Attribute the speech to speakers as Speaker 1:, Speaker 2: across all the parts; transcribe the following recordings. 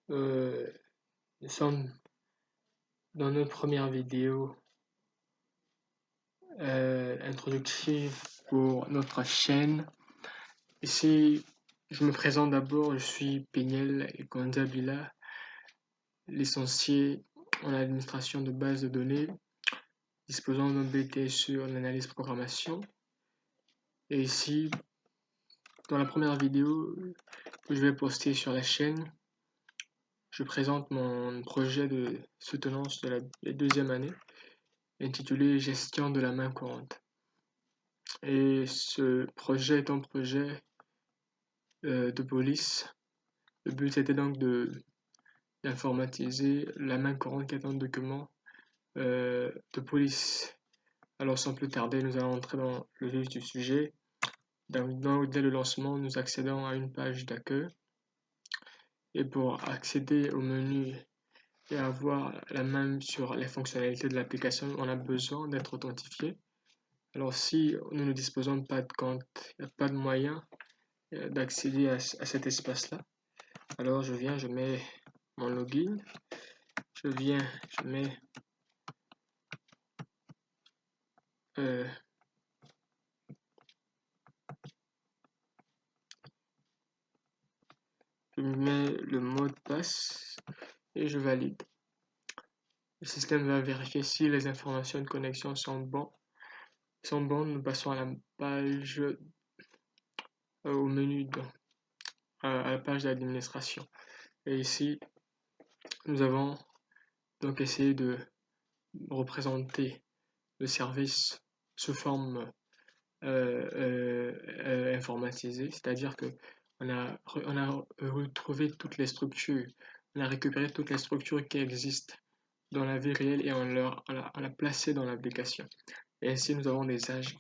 Speaker 1: Euh, Nous sommes dans notre première vidéo introductive pour notre chaîne. Ici, je me présente d'abord, je suis Peniel Kondabila, licencié en administration de bases de données, disposant d'un BTS en analyse programmation. Et ici, dans la première vidéo que je vais poster sur la chaîne, je présente mon projet de soutenance de la deuxième année, intitulé Gestion de la main courante. Et ce projet est un projet de police. Le but était donc d'informatiser la main courante qui est un document de police. Alors sans plus tarder, nous allons entrer dans le vif du sujet. Dès le lancement, nous accédons à une page d'accueil. Et pour accéder au menu et avoir la main sur les fonctionnalités de l'application, on a besoin d'être authentifié. Alors si nous ne disposons pas de compte, il n'y a pas de moyen d'accéder à cet espace-là. Alors je mets mon login, je mets euh, je mets le mot de passe et je valide. Le système va vérifier si les informations de connexion sont bonnes. Nous passons à la page au menu à la page d'administration. Et ici, nous avons donc essayé de représenter le service sous forme informatisée, c'est-à-dire que on a retrouvé toutes les structures, on a récupéré toutes les structures qui existent dans la vie réelle et on l'a placé dans l'application. Et ainsi, nous avons des agents.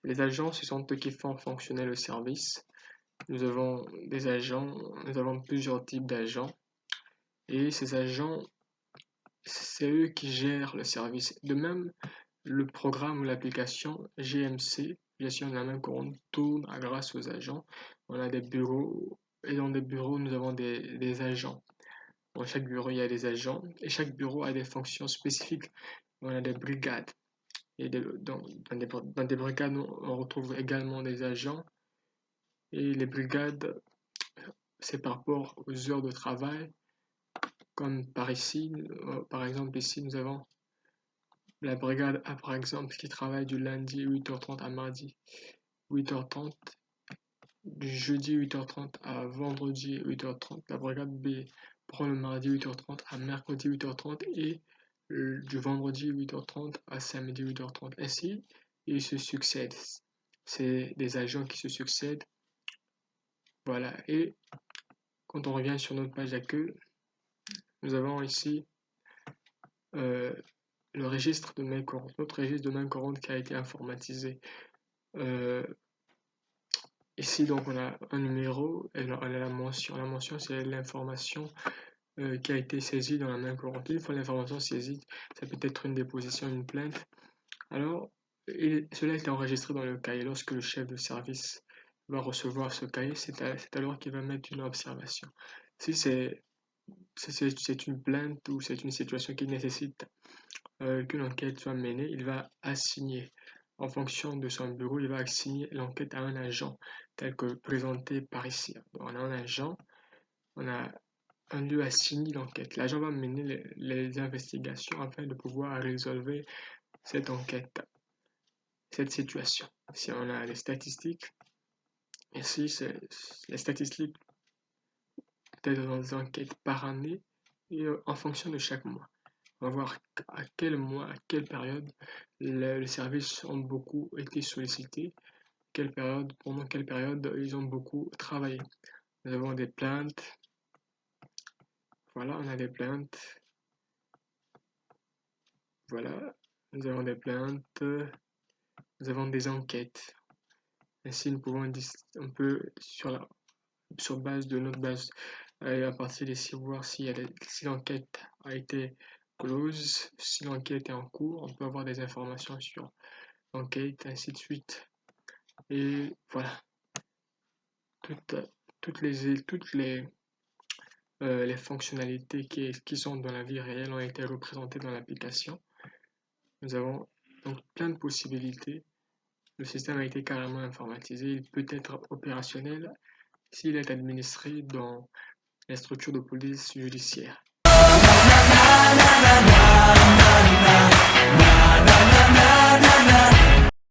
Speaker 1: Les agents, ce sont eux qui font fonctionner le service. Nous avons des agents, nous avons plusieurs types d'agents. Et ces agents, c'est eux qui gèrent le service. De même, le programme ou l'application GMC, gestion de la main courante, tourne grâce aux agents. On a des bureaux et dans des bureaux, nous avons des agents. Dans chaque bureau, il y a des agents et chaque bureau a des fonctions spécifiques. On a des brigades. Et dans des brigades, on retrouve également des agents. Et les brigades, c'est par rapport aux heures de travail. Comme par ici, par exemple, ici, nous avons la brigade A, par exemple, qui travaille du lundi 8h30 à mardi 8h30, du jeudi 8h30 à vendredi 8h30. La brigade B prend le mardi 8h30 à mercredi 8h30 et du vendredi 8h30 à samedi 8h30. Ainsi, ils se succèdent. C'est des agents qui se succèdent. Voilà. Et quand on revient sur notre page d'accueil, nous avons ici euh, le registre de main courante, notre registre de main courante qui a été informatisé. Ici, donc, on a un numéro et on a la mention. La mention, c'est l'information qui a été saisie dans la main courante. Une fois l'information saisie, ça peut être une déposition, une plainte. Alors, cela a été enregistré dans le cahier. Lorsque le chef de service va recevoir ce cahier, c'est alors qu'il va mettre une observation. Si c'est une plainte ou c'est une situation qui nécessite qu'une enquête soit menée, il va assigner, en fonction de son bureau, il va assigner l'enquête à un agent, tel que présenté par ici. Donc, on a un agent, on a un lieu assigné l'enquête. L'agent va mener les investigations afin de pouvoir résolver cette enquête, cette situation. Si on a les statistiques, ici, c'est les statistiques peut-être dans des enquêtes par année et en fonction de chaque mois. On va voir à quel mois, à quelle période les services ont beaucoup été sollicités, pendant quelle période ils ont beaucoup travaillé. Nous avons des plaintes. Voilà, on a des plaintes. Voilà, nous avons des plaintes. Nous avons des enquêtes. Ainsi, nous pouvons un peu sur base de notre base, à partir d'ici, voir si l'enquête a été close, si l'enquête est en cours. On peut avoir des informations sur l'enquête, ainsi de suite. Et voilà, toutes les les fonctionnalités qui sont dans la vie réelle ont été représentées dans l'application. Nous avons donc plein de possibilités. Le système a été carrément informatisé. Il peut être opérationnel s'il est administré dans les structures de police judiciaire.